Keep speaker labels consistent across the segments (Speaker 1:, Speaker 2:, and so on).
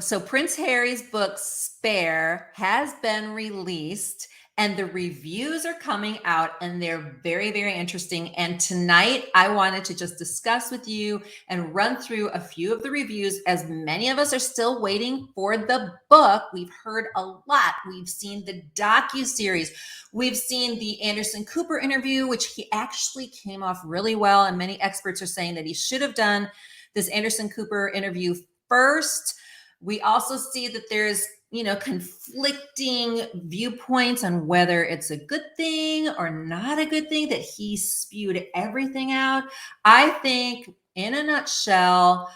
Speaker 1: So Prince Harry's book Spare has been released and the reviews are coming out and they're very, very interesting. And tonight I wanted to just discuss with you and run through a few of the reviews, as many of us are still waiting for the book. We've heard a lot. We've seen the docu-series. We've seen the Anderson Cooper interview, which he actually came off really well. And many experts are saying that he should have done this Anderson Cooper interview first. We also see that there's, conflicting viewpoints on whether it's a good thing or not a good thing that he spewed everything out. I think, in a nutshell,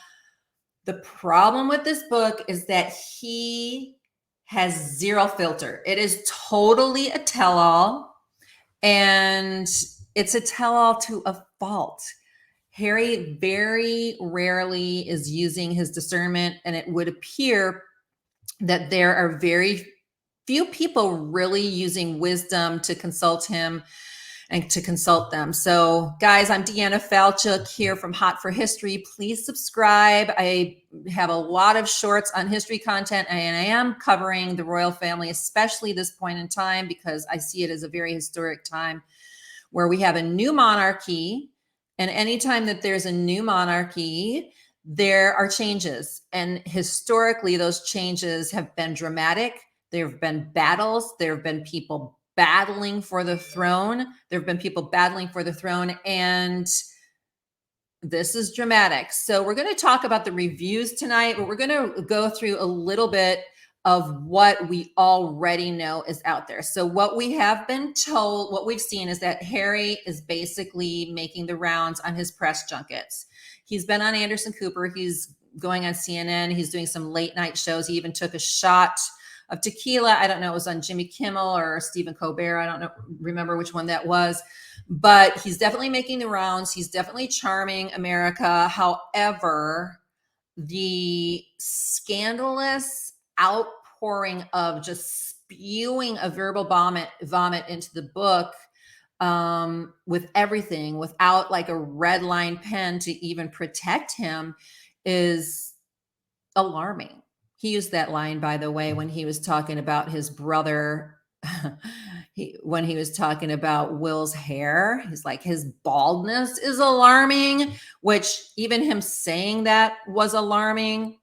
Speaker 1: the problem with this book is that he has zero filter. It is totally a tell-all, and it's a tell-all to a fault. Harry very rarely is using his discernment, and it would appear that there are very few people really using wisdom to consult him and to consult them. So guys, I'm DEANNA Falchook here from Hot for History. Please subscribe. I have a lot of shorts on history content, and I am covering the royal family, especially this point in time, because I see it as a very historic time where we have a new monarchy. And anytime that there's a new monarchy, there are changes. And historically, those changes have been dramatic. There have been battles. There have been people battling for the throne. There have been people battling for the throne. And this is dramatic. So we're going to talk about the reviews tonight, but we're going to go through a little bit of what we already know is out there. So what we have been told, what we've seen is that Harry is basically making the rounds on his press junkets. He's been on Anderson Cooper. He's going on CNN. He's doing some late night shows. He even took a shot of tequila. I don't know, it was on Jimmy Kimmel or Stephen Colbert. I don't remember which one that was, but he's definitely making the rounds. He's definitely charming America. However, the scandalous outpouring of just spewing a verbal vomit into the book, with everything, without like a red line pen to even protect him, is alarming. He used that line, by the way, when he was talking about his brother. When he was talking about Will's hair, he's like, his baldness is alarming, which even him saying that was alarming.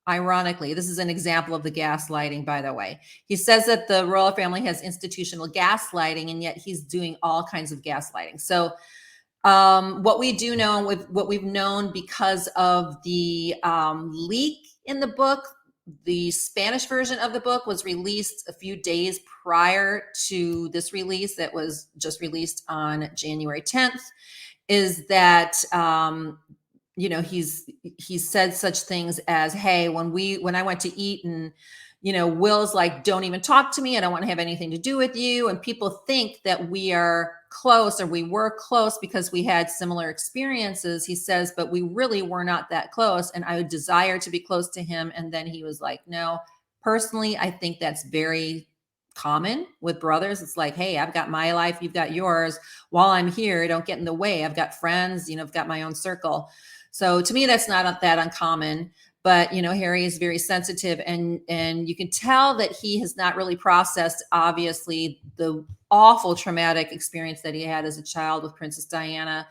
Speaker 1: Ironically, this is an example of the gaslighting, by the way. He says that the royal family has institutional gaslighting, and yet he's doing all kinds of gaslighting. So what we do know, with what we've known because of the leak in the book, the Spanish version of the book was released a few days prior to this release that was just released on January 10th, is that he's said such things as, hey, when I went to eat, and Will's like, don't even talk to me, I don't want to have anything to do with you. And people think that we are close, or we were close because we had similar experiences, he says, but we really were not that close, and I would desire to be close to him. And then he was like, no, personally, I think that's very common with brothers. It's like, hey, I've got my life, you've got yours. While I'm here, don't get in the way. I've got friends, I've got my own circle. So to me, that's not that uncommon. But Harry is very sensitive, and you can tell that he has not really processed, obviously, the awful traumatic experience that he had as a child with Princess Diana,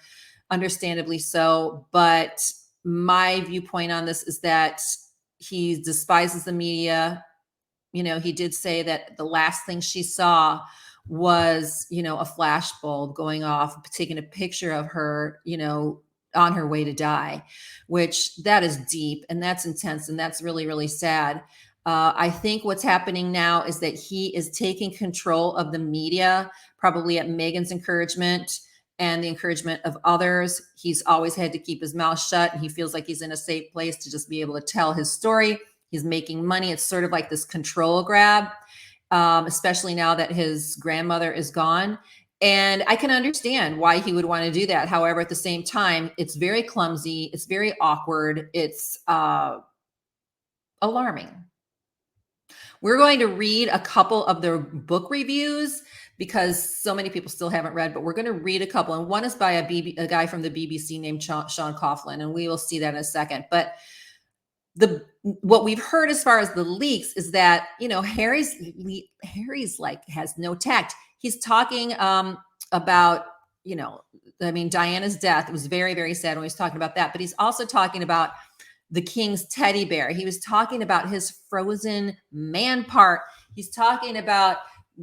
Speaker 1: understandably so. But my viewpoint on this is that he despises the media. He did say that the last thing she saw was, a flash bulb going off, taking a picture of her, on her way to die, which that is deep and that's intense and that's really, really sad. I think what's happening now is that he is taking control of the media, probably at Meghan's encouragement and the encouragement of others. He's always had to keep his mouth shut, and he feels like he's in a safe place to just be able to tell his story. He's making money. It's sort of like this control grab, especially now that his grandmother is gone. And I can understand why he would want to do that. However, at the same time, it's very clumsy. It's very awkward. It's alarming. We're going to read a couple of their book reviews because so many people still haven't read, but we're going to read a couple. And one is by a guy from the BBC named Sean Coughlin, and we will see that in a second. But what we've heard as far as the leaks is that, Harry's like has no tact. He's talking about, Diana's death. It was very, very sad when he was talking about that, but he's also talking about the king's teddy bear. He was talking about his frozen man part. He's talking about,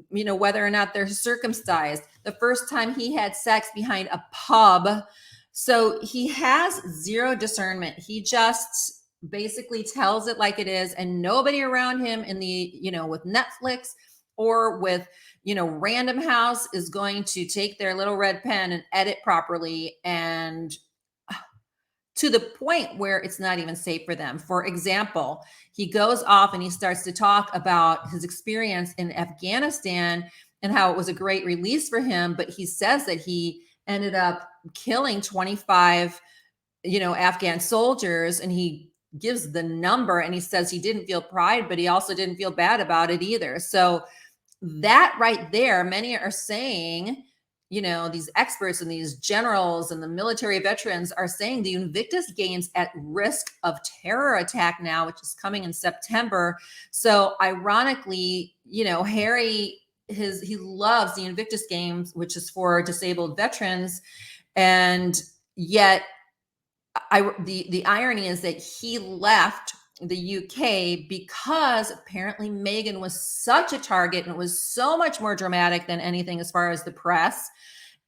Speaker 1: whether or not they're circumcised, the first time he had sex behind a pub. So he has zero discernment. He just basically tells it like it is, and nobody around him in the, with Netflix or with, Random House is going to take their little red pen and edit properly, and to the point where it's not even safe for them. For example, he goes off and he starts to talk about his experience in Afghanistan and how it was a great release for him, but he says that he ended up killing 25, Afghan soldiers, and he gives the number, and he says he didn't feel pride, but he also didn't feel bad about it either. So that right there, many are saying, these experts and these generals and the military veterans are saying the Invictus Games at risk of terror attack now, which is coming in September. So ironically, Harry, he loves the Invictus Games, which is for disabled veterans. And yet the irony is that he left the UK because apparently Meghan was such a target, and it was so much more dramatic than anything as far as the press.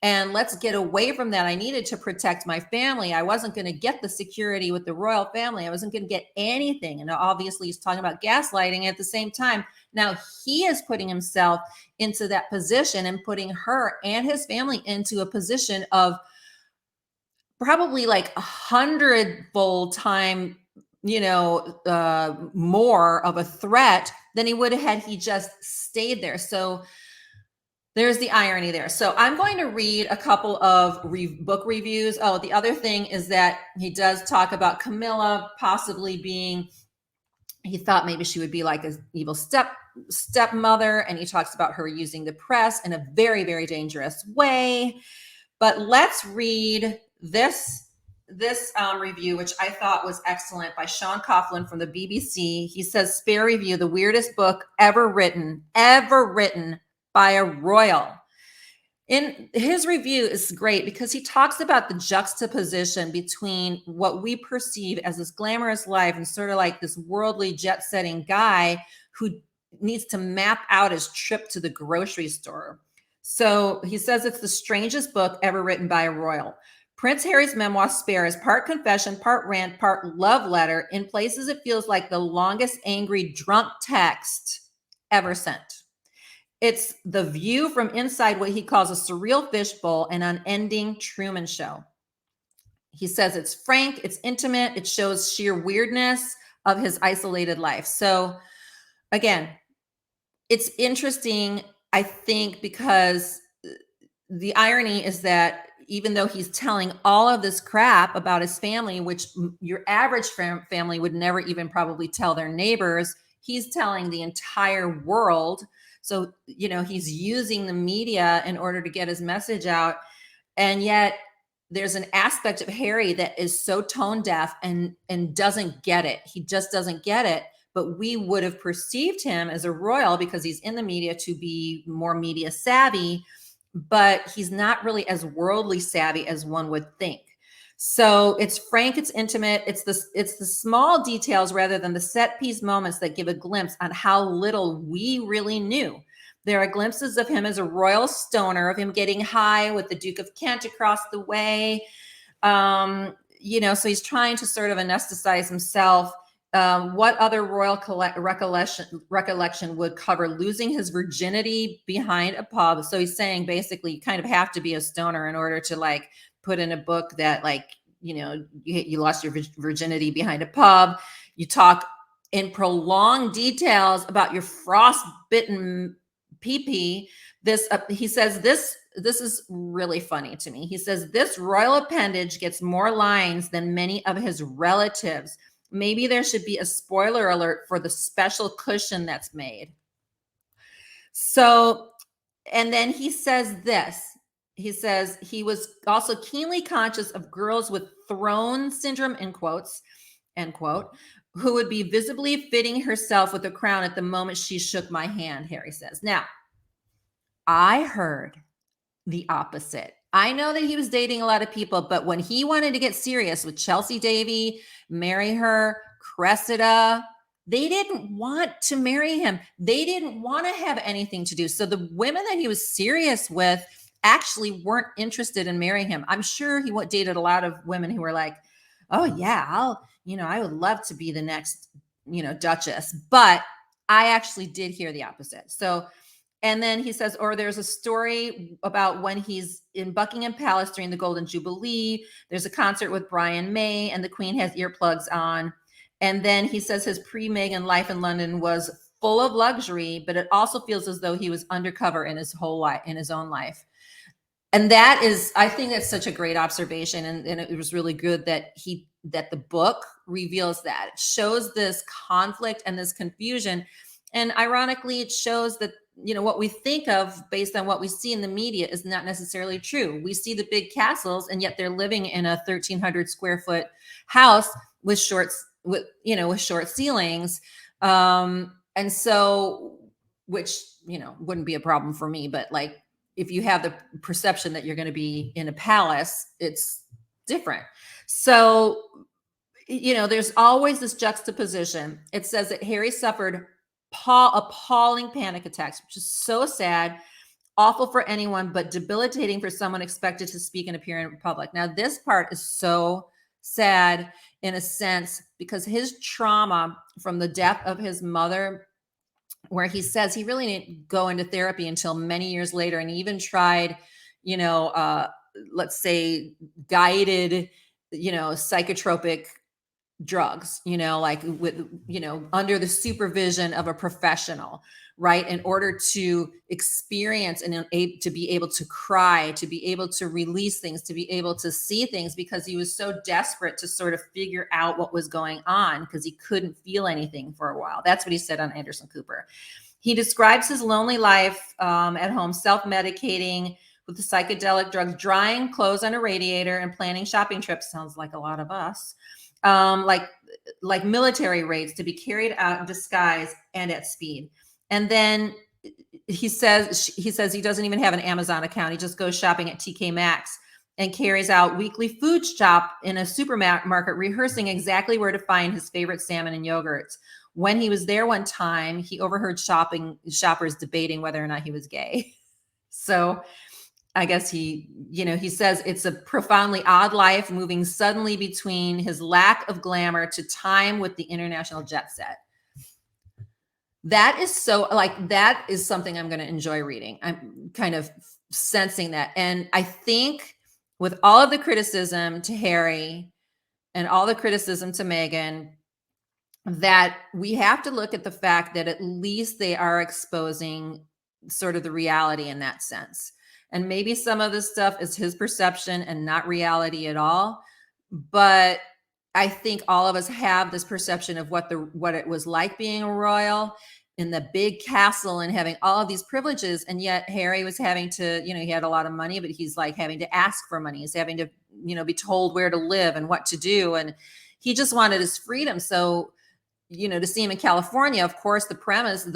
Speaker 1: And let's get away from that. I needed to protect my family. I wasn't going to get the security with the royal family. I wasn't going to get anything. And obviously he's talking about gaslighting at the same time. Now he is putting himself into that position and putting her and his family into a position of probably like 100-fold time, more of a threat than he would have had he just stayed there. So there's the irony there. So I'm going to read a couple of book reviews. Oh, the other thing is that he does talk about Camilla possibly being, he thought maybe she would be like an evil stepmother, and he talks about her using the press in a very, very dangerous way. But let's read this review, which I thought was excellent, by Sean Coughlin from the BBC. He says, spare review, the weirdest book ever written by a royal. In his review is great because he talks about the juxtaposition between what we perceive as this glamorous life and sort of like this worldly jet-setting guy who needs to map out his trip to the grocery store. So he says it's the strangest book ever written by a royal. Prince Harry's memoir Spare is part confession, part rant, part love letter. In places, it feels like the longest angry drunk text ever sent. It's the view from inside what he calls a surreal fishbowl, an unending Truman Show. He says it's frank, it's intimate, it shows sheer weirdness of his isolated life. So again, it's interesting, I think, because the irony is that even though he's telling all of this crap about his family, which your average family would never even probably tell their neighbors, he's telling the entire world. So, he's using the media in order to get his message out. And yet there's an aspect of Harry that is so tone deaf and doesn't get it. He just doesn't get it. But we would have perceived him as a royal because he's in the media to be more media savvy, but he's not really as worldly savvy as one would think. So it's frank, it's intimate, it's the small details rather than the set piece moments that give a glimpse on how little we really knew. There are glimpses of him as a royal stoner, of him getting high with the Duke of Kent across the way. So he's trying to sort of anesthetize himself. What other royal recollection would cover losing his virginity behind a pub? So he's saying basically you kind of have to be a stoner in order to like put in a book that you lost your virginity behind a pub. You talk in prolonged details about your frostbitten pee-pee. He says this is really funny to me. He says this royal appendage gets more lines than many of his relatives. Maybe there should be a spoiler alert for the special cushion that's made. So, and then he says this. He says he was also keenly conscious of girls with throne syndrome, in quotes, end quote, who would be visibly fitting herself with a crown at the moment she shook my hand, Harry says. Now, I heard the opposite. I know that he was dating a lot of people, but when he wanted to get serious with Chelsea Davy, marry her, Cressida, they didn't want to marry him. They didn't want to have anything to do. So the women that he was serious with actually weren't interested in marrying him. I'm sure he dated a lot of women who were like, oh yeah, I would love to be the next, Duchess. But I actually did hear the opposite. So, and then he says, or there's a story about when he's in Buckingham Palace during the Golden Jubilee. There's a concert with Brian May and the Queen has earplugs on. And then he says his pre-Meghan life in London was full of luxury, but it also feels as though he was undercover in his whole life, in his own life. And that is, I think that's such a great observation. And it was really good that the book reveals that. It shows this conflict and this confusion. And ironically, it shows that, what we think of based on what we see in the media is not necessarily true. We see the big castles, and yet they're living in a 1,300 square foot house with short ceilings. And so, which, wouldn't be a problem for me, but like, if you have the perception that you're going to be in a palace, it's different. So, there's always this juxtaposition. It says that Harry suffered appalling panic attacks, which is so sad, awful for anyone, but debilitating for someone expected to speak and appear in public. Now, this part is so sad in a sense because his trauma from the death of his mother, where he says he really didn't go into therapy until many years later, and he even tried, let's say guided, psychotropic drugs, like with, under the supervision of a professional, right? In order to experience and to be able to cry, to be able to release things, to be able to see things, because he was so desperate to sort of figure out what was going on because he couldn't feel anything for a while. That's what he said on Anderson Cooper. He describes his lonely life at home, self-medicating with the psychedelic drugs, drying clothes on a radiator, and planning shopping trips. Sounds like a lot of us. Like military raids to be carried out in disguise and at speed. And then he says he doesn't even have an Amazon account. He just goes shopping at TK Maxx and carries out weekly food shop in a supermarket, rehearsing exactly where to find his favorite salmon and yogurts. When he was there one time, he overheard shoppers debating whether or not he was gay. So I guess he says it's a profoundly odd life, moving suddenly between his lack of glamour to time with the international jet set. That is that is something I'm going to enjoy reading. I'm kind of sensing that. And I think with all of the criticism to Harry and all the criticism to Meghan, that we have to look at the fact that at least they are exposing sort of the reality in that sense. And maybe some of this stuff is his perception and not reality at all. But I think all of us have this perception of what it was like being a royal in the big castle and having all of these privileges. And yet Harry was having to, he had a lot of money, but he's like having to ask for money. He's having to, be told where to live and what to do. And he just wanted his freedom. So, to see him in California, of course, the premise,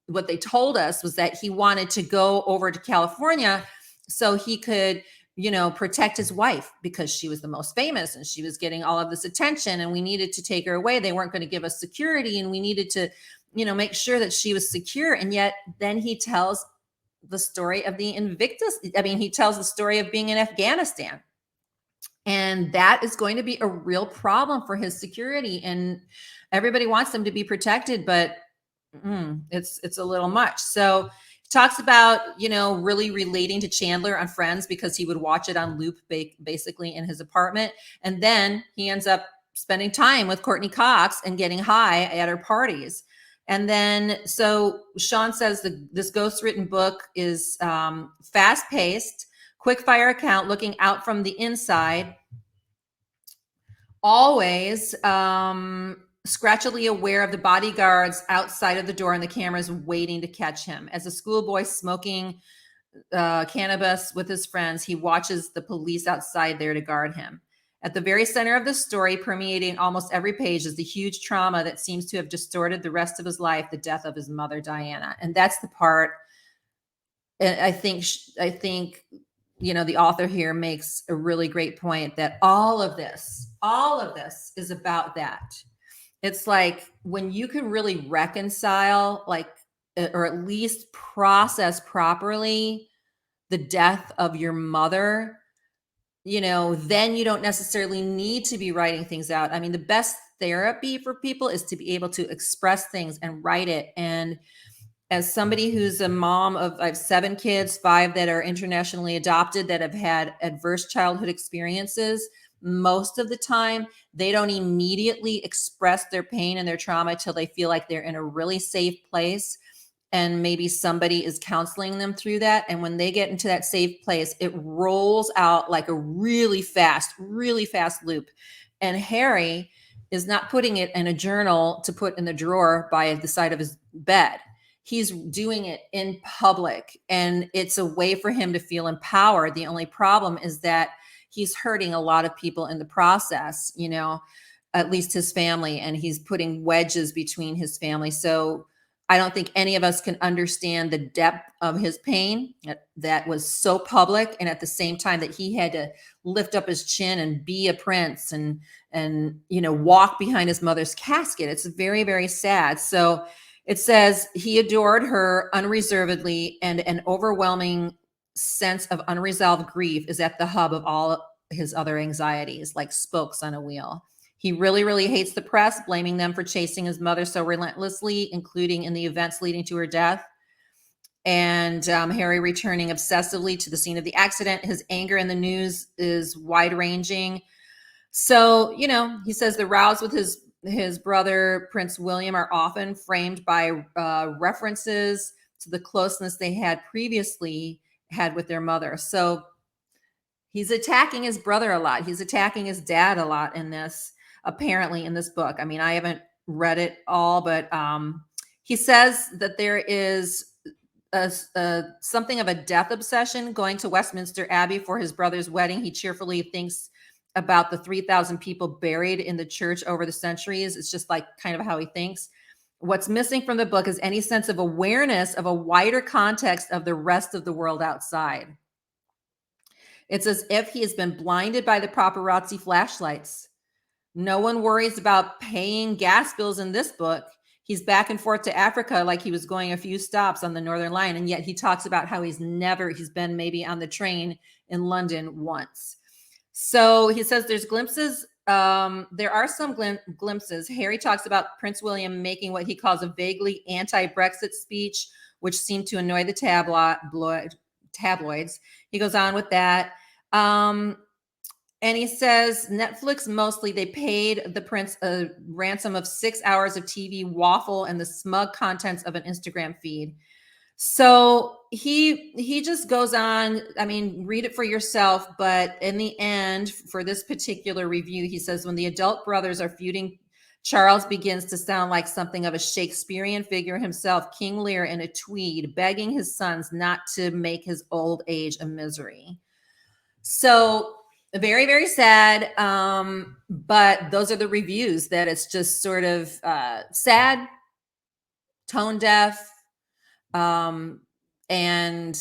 Speaker 1: what they told us was that he wanted to go over to California so he could, protect his wife because she was the most famous and she was getting all of this attention and we needed to take her away. They weren't going to give us security and we needed to, make sure that she was secure. And yet then he tells the story of the Invictus. He tells the story of being in Afghanistan. And that is going to be a real problem for his security. And everybody wants them to be protected, but it's a little much. So he talks about, really relating to Chandler on Friends because he would watch it on loop basically in his apartment. And then he ends up spending time with Courtney Cox and getting high at her parties. And then, so Sean says that this ghost-written book is fast-paced, quick-fire account looking out from the inside, always scratchily aware of the bodyguards outside of the door and the cameras waiting to catch him. As a schoolboy smoking cannabis with his friends, he watches the police outside there to guard him. At the very center of the story, permeating almost every page, is the huge trauma that seems to have distorted the rest of his life, the death of his mother, Diana. And that's the part, and I think, the author here makes a really great point, that all of this is about that. It's like when you can really reconcile, like, or at least process properly the death of your mother, then you don't necessarily need to be writing things out. I mean, the best therapy for people is to be able to express things and write it. And as somebody who's a mom of, I have 7 kids, 5 that are internationally adopted, that have had adverse childhood experiences, most of the time, they don't immediately express their pain and their trauma till they feel like they're in a really safe place. And maybe somebody is counseling them through that. And when they get into that safe place, it rolls out like a really fast loop. And Harry is not putting it in a journal to put in the drawer by the side of his bed. He's doing it in public, and it's a way for him to feel empowered. The only problem is that he's hurting a lot of people in the process, at least his family, and he's putting wedges between his family. So I don't think any of us can understand the depth of his pain that was so public, and at the same time that he had to lift up his chin and be a prince and walk behind his mother's casket. It's very, very sad. So it says he adored her unreservedly, and an overwhelming sense of unresolved grief is at the hub of all his other anxieties, like spokes on a wheel. He really, really hates the press, blaming them for chasing his mother so relentlessly, including in the events leading to her death. And Harry returning obsessively to the scene of the accident. His anger in the news is wide-ranging. So, he says the rows with his brother, Prince William, are often framed by references to the closeness they had previously had with their mother. So he's attacking his brother a lot. He's attacking his dad a lot in this, apparently, in this book. I mean, I haven't read it all, but he says that there is something of a death obsession going to Westminster Abbey for his brother's wedding. He cheerfully thinks about the 3,000 people buried in the church over the centuries. It's just like kind of how he thinks. What's missing from the book is any sense of awareness of a wider context of the rest of the world outside. It's as if he has been blinded by the paparazzi flashlights. No one worries about paying gas bills in this book. He's back and forth to Africa like he was going a few stops on the Northern Line, and yet he talks about how he's been maybe on the train in London once. So he says there's glimpses. There are some glimpses. Harry talks about Prince William making what he calls a vaguely anti-Brexit speech, which seemed to annoy the tabloids. He goes on with that. And he says Netflix, mostly, they paid the prince a ransom of 6 hours of TV waffle and the smug contents of an Instagram feed. So he just goes on. I mean, read it for yourself. But in the end, for this particular review, he says when the adult brothers are feuding, Charles begins to sound like something of a Shakespearean figure himself, King Lear in a tweed, begging his sons not to make his old age a misery. So very, very sad. But those are the reviews, that it's just sort of sad, tone deaf, and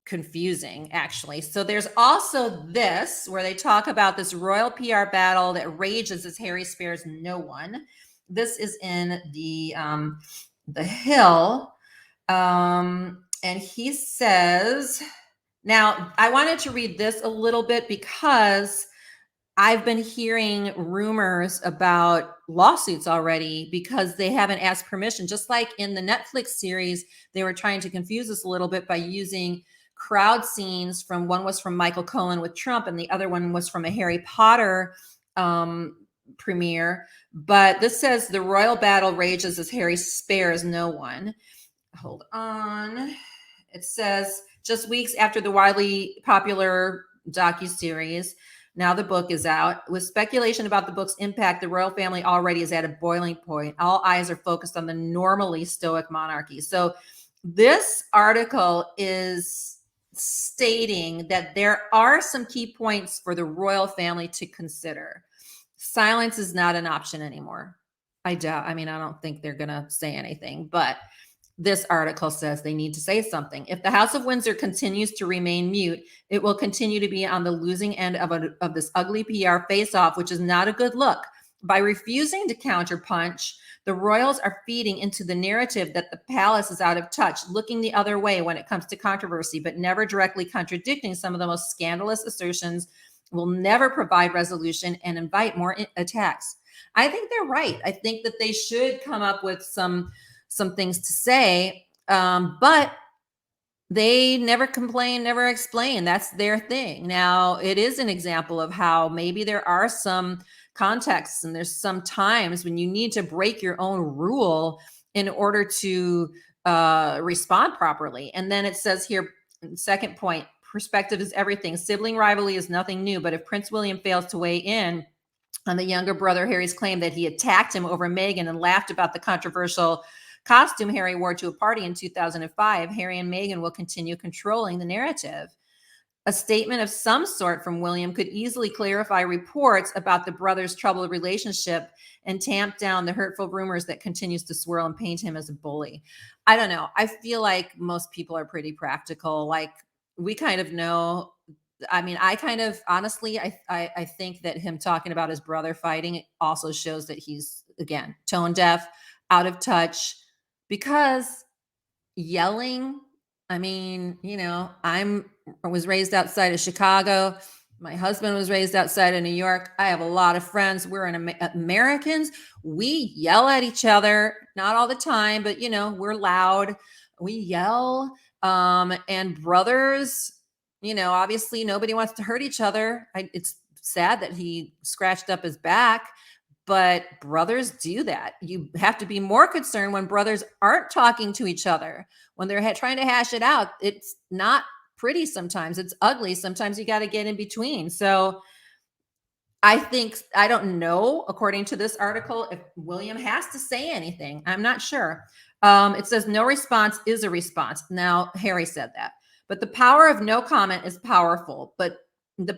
Speaker 1: confusing, actually. So there's also this, where they talk about this royal PR battle that rages as Harry spares no one. This is in the Hill. And he says, now I wanted to read this a little bit because I've been hearing rumors about lawsuits already because they haven't asked permission. Just like in the Netflix series, they were trying to confuse us a little bit by using crowd scenes from, one was from Michael Cohen with Trump, and the other one was from a Harry Potter premiere. But this says the royal battle rages as Harry spares no one. Hold on. It says just weeks after the widely popular docuseries, now the book is out. With speculation about the book's impact, the royal family already is at a boiling point. All eyes are focused on the normally stoic monarchy. So this article is stating that there are some key points for the royal family to consider. Silence is not an option anymore. I doubt, I mean, I don't think they're going to say anything, but this article says they need to say something. If the House of Windsor continues to remain mute, it will continue to be on the losing end of this ugly PR face-off, which is not a good look. By refusing to counterpunch, the royals are feeding into the narrative that the palace is out of touch, looking the other way when it comes to controversy, but never directly contradicting some of the most scandalous assertions, will never provide resolution and invite more attacks. I think they're right. I think that they should come up with some things to say, but they never complain, never explain. That's their thing. Now, it is an example of how maybe there are some contexts and there's some times when you need to break your own rule in order to respond properly. And then it says here, second point, perspective is everything. Sibling rivalry is nothing new, but if Prince William fails to weigh in on the younger brother Harry's claim that he attacked him over Meghan and laughed about the controversial costume Harry wore to a party in 2005, Harry and Meghan will continue controlling the narrative. A statement of some sort from William could easily clarify reports about the brothers' troubled relationship and tamp down the hurtful rumors that continues to swirl and paint him as a bully. I don't know. I feel like most people are pretty practical. Like, we kind of know. I mean, I kind of honestly, I think that him talking about his brother fighting also shows that he's, again, tone deaf, out of touch, because yelling, I mean, I was raised outside of Chicago. My husband was raised outside of New York. I have a lot of friends. We're Americans. We yell at each other, not all the time, but we're loud. We yell. And brothers, obviously nobody wants to hurt each other. It's sad that he scratched up his back, but brothers do that. You have to be more concerned when brothers aren't talking to each other, when they're trying to hash it out. It's not pretty sometimes. It's ugly. Sometimes you got to get in between. So I don't know, according to this article, if William has to say anything. I'm not sure. It says no response is a response. Now, Harry said that. But the power of no comment is powerful. But not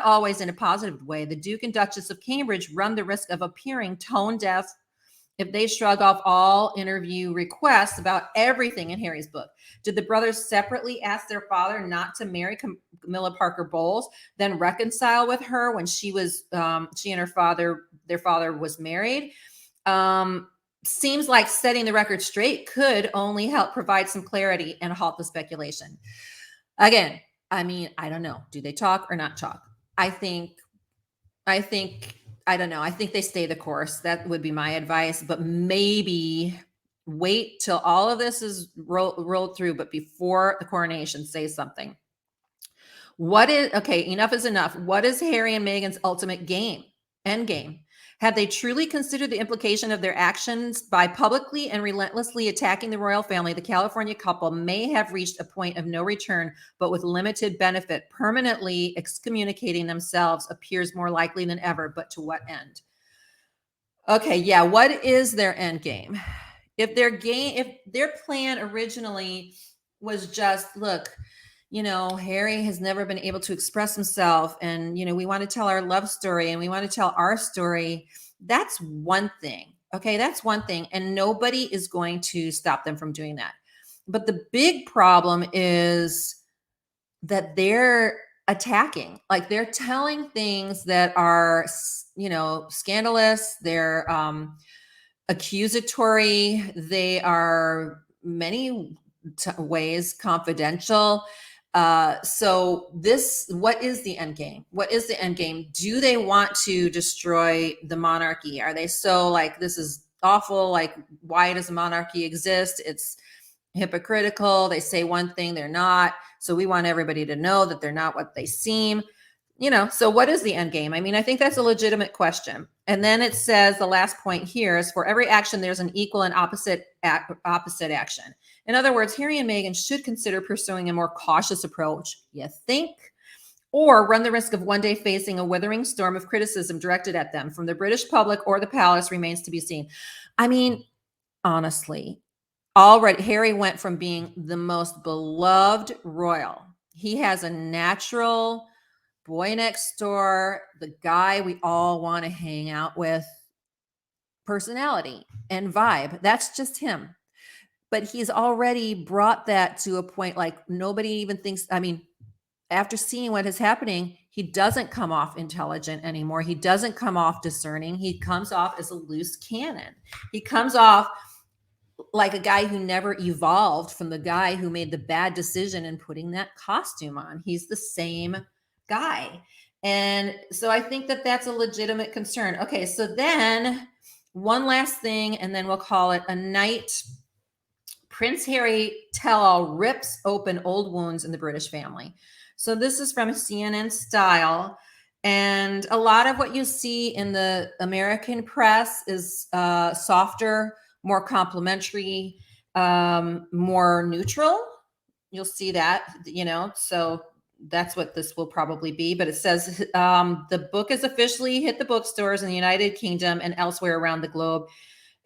Speaker 1: always in a positive way. The Duke and Duchess of Cambridge run the risk of appearing tone deaf if they shrug off all interview requests about everything in Harry's book. Did the brothers separately ask their father not to marry Camilla Parker Bowles, then reconcile with her when she and their father was married? Seems like setting the record straight could only help provide some clarity and halt the speculation. Again, I mean, I don't know. Do they talk or not talk? I don't know. I think they stay the course. That would be my advice, but maybe wait till all of this is rolled through, but before the coronation, say something. Okay, enough is enough. What is Harry and Meghan's ultimate end game? Have they truly considered the implication of their actions? By publicly and relentlessly attacking the royal family, the California couple may have reached a point of no return, but with limited benefit. Permanently excommunicating themselves appears more likely than ever, but to what end? Okay, yeah, what is their end game? If their plan originally was just, look, Harry has never been able to express himself, and we want to tell our love story and we want to tell our story. That's one thing. Okay, that's one thing, and nobody is going to stop them from doing that. But the big problem is that they're attacking, like they're telling things that are, scandalous. They're accusatory. They are many ways confidential. So what is the end game? What is the end game? Do they want to destroy the monarchy? Are they so like, this is awful? Like, why does a monarchy exist? It's hypocritical. They say one thing, they're not. So we want everybody to know that they're not what they seem. So what is the end game? I mean, I think that's a legitimate question. And then it says the last point here is, for every action, there's an equal and opposite action. In other words, Harry and Meghan should consider pursuing a more cautious approach, you think, or run the risk of one day facing a withering storm of criticism directed at them from the British public or the palace remains to be seen. I mean, honestly, already, Harry went from being the most beloved royal. He has a natural boy next door, the guy we all want to hang out with, personality and vibe. That's just him. But he's already brought that to a point like nobody even thinks, I mean, after seeing what is happening, he doesn't come off intelligent anymore. He doesn't come off discerning. He comes off as a loose cannon. He comes off like a guy who never evolved from the guy who made the bad decision in putting that costume on. He's the same guy. And so I think that that's a legitimate concern. Okay, so then one last thing, and then we'll call it a night. Prince Harry tell-all rips open old wounds in the British family. So this is from CNN Style. And a lot of what you see in the American press is softer, more complimentary, more neutral. You'll see that, so that's what this will probably be. But it says the book has officially hit the bookstores in the United Kingdom and elsewhere around the globe.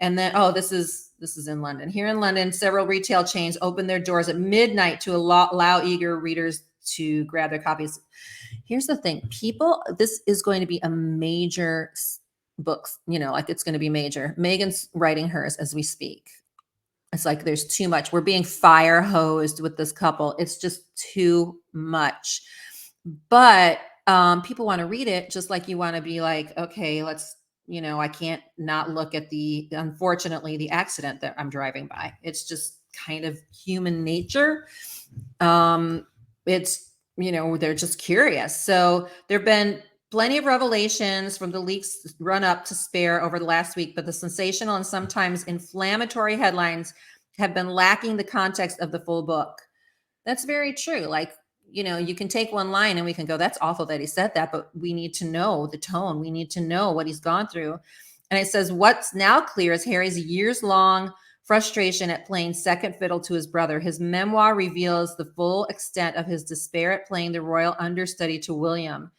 Speaker 1: And then, this is in London. Here in London, several retail chains open their doors at midnight to allow eager readers to grab their copies. Here's the thing, people, this is going to be a major book, like it's going to be major. Meghan's writing hers as we speak. It's like there's too much. We're being fire hosed with this couple. It's just too much. But people want to read it just like you want to be like, okay, let's, I can't not look at unfortunately, the accident that I'm driving by. It's just kind of human nature. It's, they're just curious. So there've been plenty of revelations from the leaks run up to Spare over the last week, but the sensational and sometimes inflammatory headlines have been lacking the context of the full book. That's very true. Like, you can take one line and we can go, that's awful that he said that, but we need to know the tone. We need to know what he's gone through. And it says, what's now clear is Harry's years-long frustration at playing second fiddle to his brother. His memoir reveals the full extent of his despair at playing the royal understudy to William.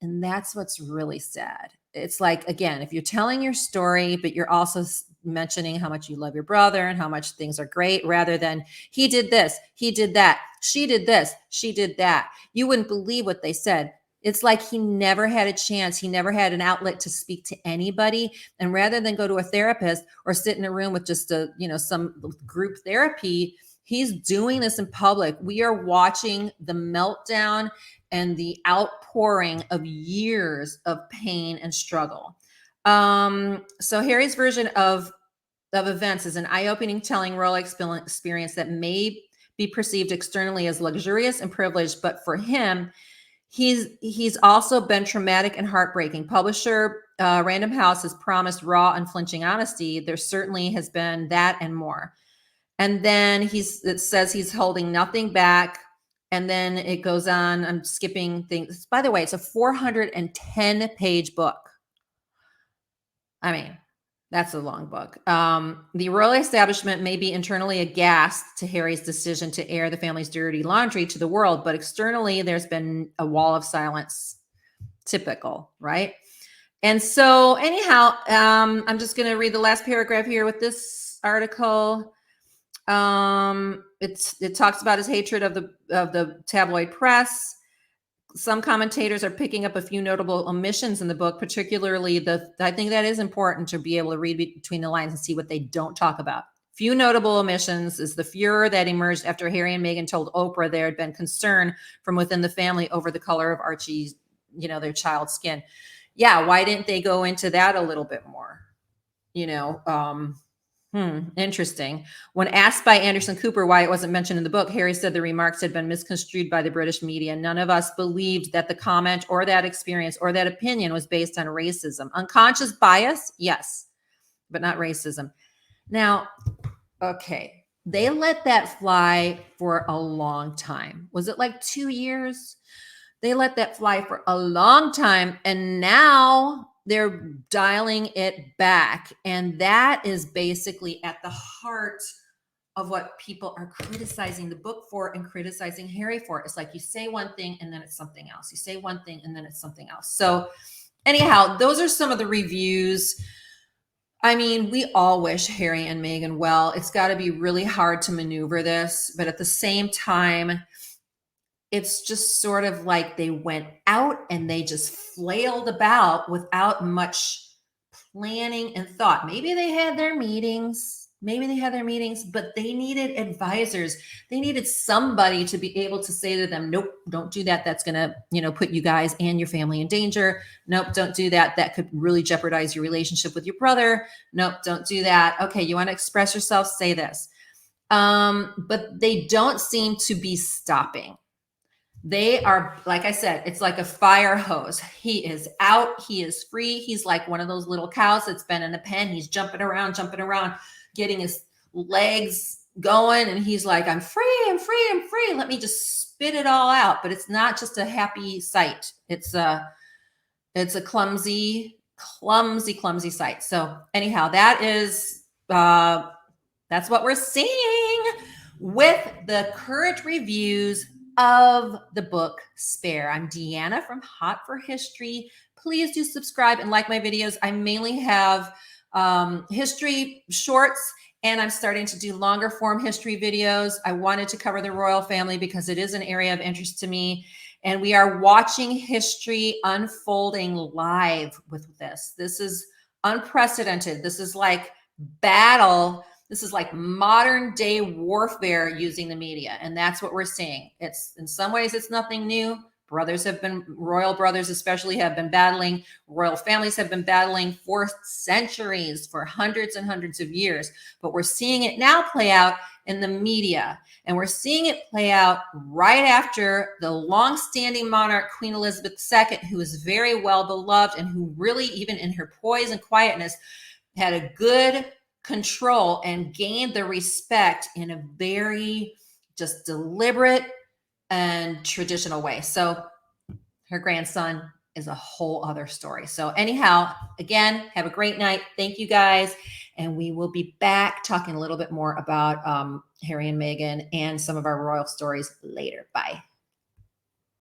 Speaker 1: And that's what's really sad. It's like, again, if you're telling your story, but you're also mentioning how much you love your brother and how much things are great, rather than he did this, he did that, she did this, she did that. You wouldn't believe what they said. It's like he never had a chance. He never had an outlet to speak to anybody. And rather than go to a therapist or sit in a room with just some group therapy, he's doing this in public. We are watching the meltdown and the outpouring of years of pain and struggle. So Harry's version of events is an eye-opening, telling royal experience that may be perceived externally as luxurious and privileged, but for him, he's also been traumatic and heartbreaking. Publisher Random House has promised raw, unflinching honesty. There certainly has been that and more. And then it says he's holding nothing back. And then it goes on. I'm skipping things. By the way, it's a 410-page book. I mean, that's a long book. The royal establishment may be internally aghast to Harry's decision to air the family's dirty laundry to the world, but externally there's been a wall of silence. Typical, right? And so anyhow, I'm just going to read the last paragraph here with this article. It talks about his hatred of the tabloid press. Some commentators are picking up a few notable omissions in the book, particularly I think that is important to be able to read between the lines and see what they don't talk about. Few notable omissions is the furor that emerged after Harry and Meghan told Oprah there had been concern from within the family over the color of Archie's, their child's skin. Yeah, why didn't they go into that a little bit more? Interesting. When asked by Anderson Cooper why it wasn't mentioned in the book, Harry said the remarks had been misconstrued by the British media. None of us believed that the comment or that experience or that opinion was based on racism. Unconscious bias, yes, but not racism. Now, okay, they let that fly for a long time. Was it like 2 years? They let that fly for a long time, and now they're dialing it back. And that is basically at the heart of what people are criticizing the book for and criticizing Harry for. It's like you say one thing and then it's something else. You say one thing and then it's something else. So anyhow, those are some of the reviews. I mean, we all wish Harry and Meghan well. It's got to be really hard to maneuver this, but at the same time, it's just sort of like they went out and they just flailed about without much planning and thought. Maybe they had their meetings, but they needed advisors. They needed somebody to be able to say to them, nope, don't do that. That's going to, put you guys and your family in danger. Nope, don't do that. That could really jeopardize your relationship with your brother. Nope, don't do that. Okay, you want to express yourself, say this. But they don't seem to be stopping. They are, like I said, it's like a fire hose. He is out. He is free. He's like one of those little cows that's been in a pen. He's jumping around, getting his legs going. And he's like, I'm free, I'm free, I'm free. Let me just spit it all out. But it's not just a happy sight. It's a clumsy sight. So anyhow, that's what we're seeing with the current reviews of the book Spare. I'm Deanna from Hot for History. Please do subscribe and like my videos. I mainly have history shorts, and I'm starting to do longer form history videos. I wanted to cover the royal family because it is an area of interest to me. And we are watching history unfolding live with this. This is unprecedented. This is like battle. This is like modern day warfare using the media. And that's what we're seeing. It's in some ways, it's nothing new. Royal brothers especially have been battling. Royal families have been battling for centuries, for hundreds and hundreds of years. But we're seeing it now play out in the media. And we're seeing it play out right after the longstanding monarch, Queen Elizabeth II, who is very well beloved and who really, even in her poise and quietness, had a good control and gained the respect in a very just deliberate and traditional way. So her grandson is a whole other story. So anyhow, again, have a great night. Thank you guys. And we will be back talking a little bit more about Harry and Meghan and some of our royal stories later. Bye.